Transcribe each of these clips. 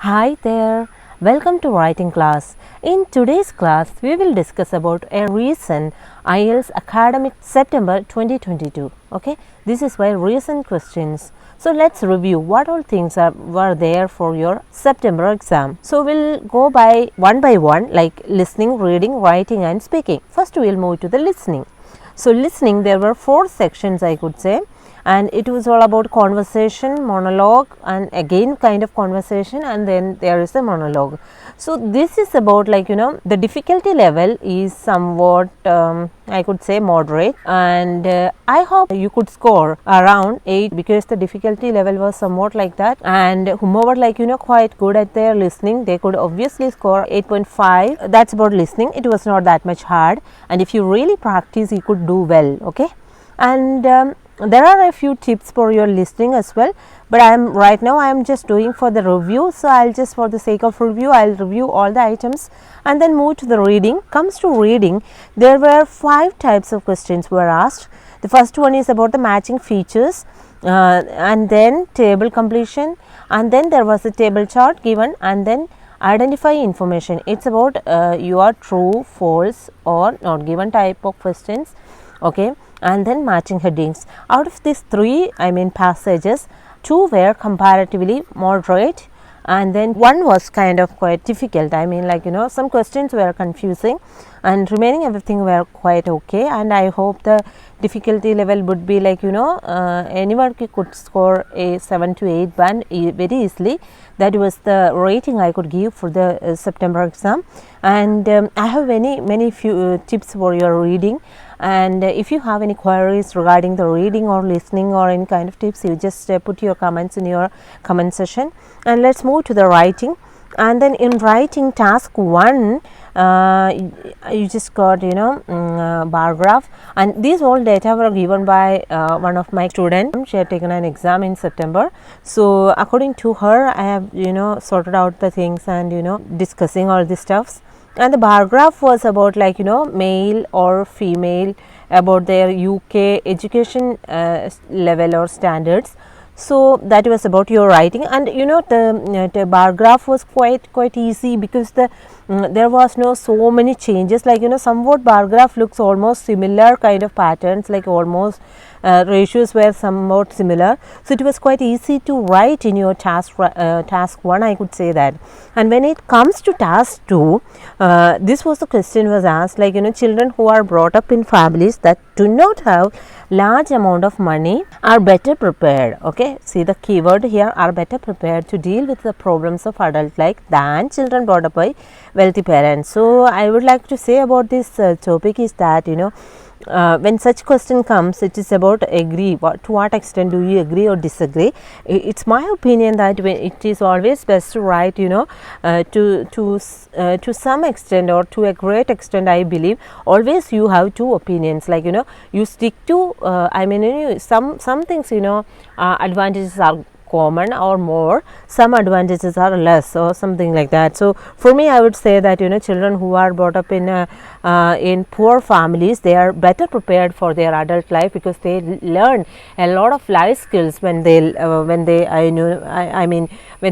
Hi there, welcome to writing class. In today's class, we will discuss about a recent IELTS academic September 2022. Okay, this is by recent questions. So let's review what all things were there for your September exam. So we'll go by one, like listening, reading, writing and speaking. First we'll move to the listening. So listening, there were 4 sections I could say, and it was all about conversation, monologue and again kind of conversation, and then there is a monologue. So this is about the difficulty level is somewhat I could say moderate, and I hope you could score around 8 because the difficulty level was somewhat like that, and whomever quite good at their listening, they could obviously score 8.5. That's about listening. It was not that much hard, and if you really practice you could do well. Okay, and there are a few tips for your listening as well, but I am just doing for the review, so I'll just, for the sake of review, I'll review all the items and then move to the reading. Comes to reading, there were 5 types of questions were asked. The first one is about the matching features, and then table completion, and then there was a table chart given, and then identify information. It's about your true, false or not given type of questions. Okay, and then matching headings. Out of these 3 passages, 2 were comparatively moderate, and then 1 was kind of quite difficult. Some questions were confusing, and remaining everything were quite okay, and I hope the difficulty level would be anyone could score a 7 to 8 band very easily. That was the rating I could give for the September exam, and I have many few tips for your reading, and if you have any queries regarding the reading or listening or any kind of tips, you just put your comments in your comment section. And let's move to the writing. And then in writing, task 1, you just got bar graph, and these all data were given by one of my students. She had taken an exam in September, so according to her I have sorted out the things and discussing all the stuffs. And the bar graph was about male or female, about their UK education level or standards. So that was about your writing, and the bar graph was quite easy because there was no so many changes, somewhat bar graph looks almost similar kind of patterns, almost ratios were somewhat similar, so it was quite easy to write in your task 1, I could say that. And when it comes to task 2, this was the question was asked, children who are brought up in families that do not have large amount of money are better prepared. Okay, see the keyword here, are better prepared to deal with the problems of adult life than children brought up by wealthy parents. So I would like to say about this topic is that when such question comes, it is about agree. To what extent do you agree or disagree? It's my opinion that it is always best to write to some extent or to a great extent. I believe always you have 2 opinions, you stick to some things advantages are common or more, some advantages are less or something like that. So for me, I would say that children who are brought up in poor families, they are better prepared for their adult life because they learn a lot of life skills when they when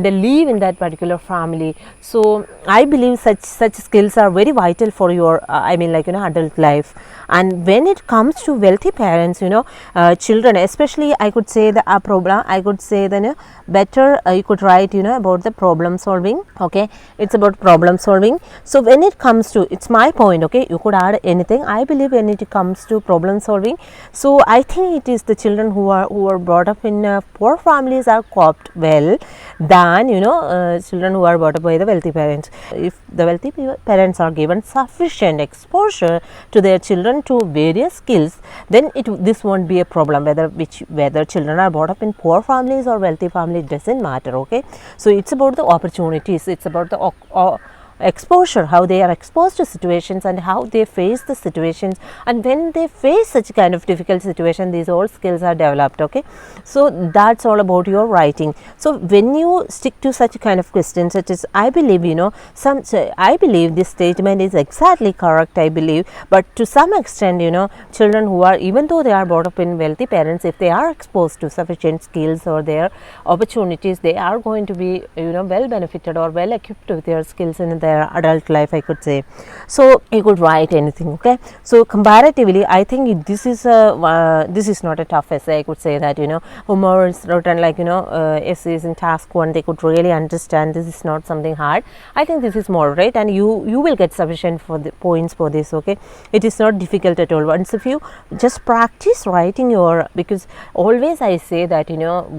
they live in that particular family. So I believe such skills are very vital for your adult life. And when it comes to wealthy parents, children, especially, I could say the problem, I could say the better you could write about the problem solving. Okay, it's about problem solving. So when it comes to, it's my point, okay, you could add anything. I believe when it comes to problem solving, so I think it is the children who are brought up in poor families are coped well than children who are brought up by the wealthy parents. If the wealthy parents are given sufficient exposure to their children to various skills, then this won't be a problem. Whether children are brought up in poor families or wealthy family, it doesn't matter. Okay, so it's about the opportunities, it's about the exposure, how they are exposed to situations and how they face the situations, and when they face such kind of difficult situation, these all skills are developed. Okay, so that's all about your writing. So when you stick to such kind of questions, such as, I believe, I believe this statement is exactly correct, I believe, but to some extent, children who are, even though they are brought up in wealthy parents, if they are exposed to sufficient skills or their opportunities, they are going to be, well benefited or well equipped with their skills in their adult life, I could say. So you could write anything. Okay, so comparatively, I think this is not a tough essay. I could say that, whomever is written like, essays in task 1, they could really understand this is not something hard. I think this is moderate, and you will get sufficient for the points for this. Okay, it is not difficult at all. Once if you just practice writing because always I say that,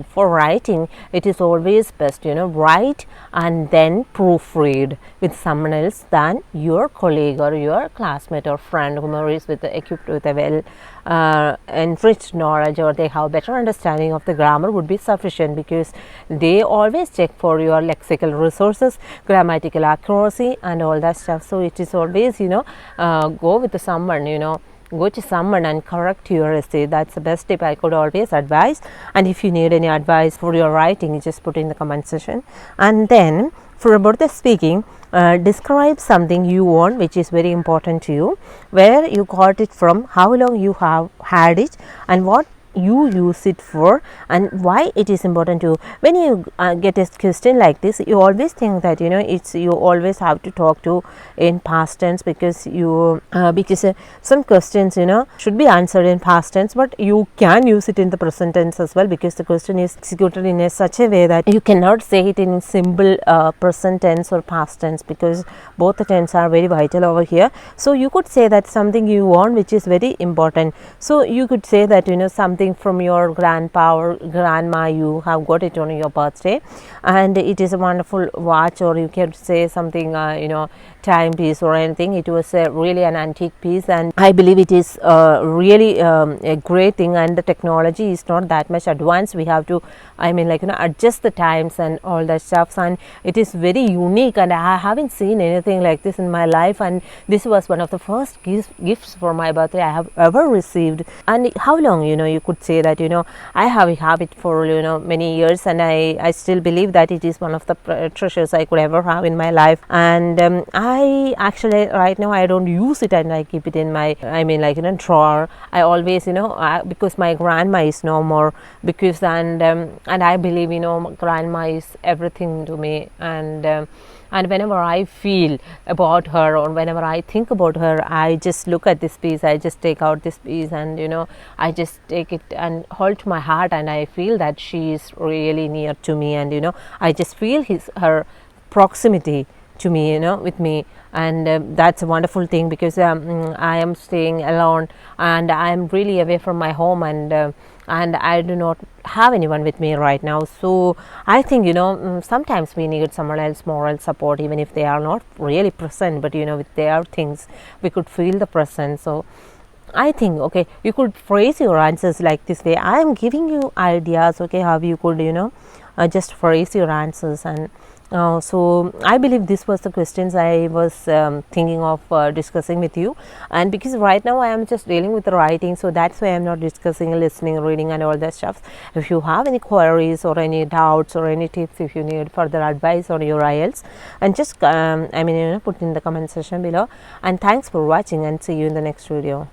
for writing, it is always best, write and then proofread with someone else than your colleague or your classmate or friend, whomever is equipped with a well enriched knowledge, or they have better understanding of the grammar, would be sufficient, because they always check for your lexical resources, grammatical accuracy and all that stuff. So it is always, go with someone, go to someone and correct your essay. That's the best tip I could always advise. And if you need any advice for your writing, you just put in the comment section. And then for about the speaking, describe something you want which is very important to you, where you got it from, how long you have had it, and what you use it for, and why it is important to you. When you get a question like this, you always think that, you always have to talk to in past tense, because some questions, should be answered in past tense, but you can use it in the present tense as well, because the question is executed in such a way that you cannot say it in simple present tense or past tense, because both the tense are very vital over here. So you could say that something you want which is very important. So you could say that, something from your grandpa or grandma, you have got it on your birthday, and it is a wonderful watch, or you can say something, timepiece or anything. It was really an antique piece, and I believe it is really a great thing, and the technology is not that much advanced. We have to, adjust the times and all that stuff, and it is very unique, and I haven't seen anything like this in my life, and this was one of the first gifts for my birthday I have ever received. And how long, you could say that, I have it for, many years, and I still believe that it is one of the treasures I could ever have in my life. And I actually right now I don't use it, and I keep it in my drawer. I always, because my grandma is no more, because and I believe, grandma is everything to me, and whenever I feel about her, or whenever I think about her, I just look at this piece, I just take out this piece, and I just take it and hold to my heart, and I feel that she is really near to me, and I just feel her proximity to me, with me. And that's a wonderful thing, because I am staying alone, and I am really away from my home, and I do not have anyone with me right now. So I think, sometimes we need someone else moral support, even if they are not really present, but with their things we could feel the presence. So I think, okay, you could phrase your answers like this way. I am giving you ideas, okay, how you could, just phrase your answers. And so I believe this was the questions I was thinking of discussing with you. And because right now I am just dealing with the writing, so that's why I am not discussing listening, reading and all that stuff. If you have any queries or any doubts or any tips, if you need further advice on your Ielts, and just put in the comment section below. And thanks for watching, and see you in the next video.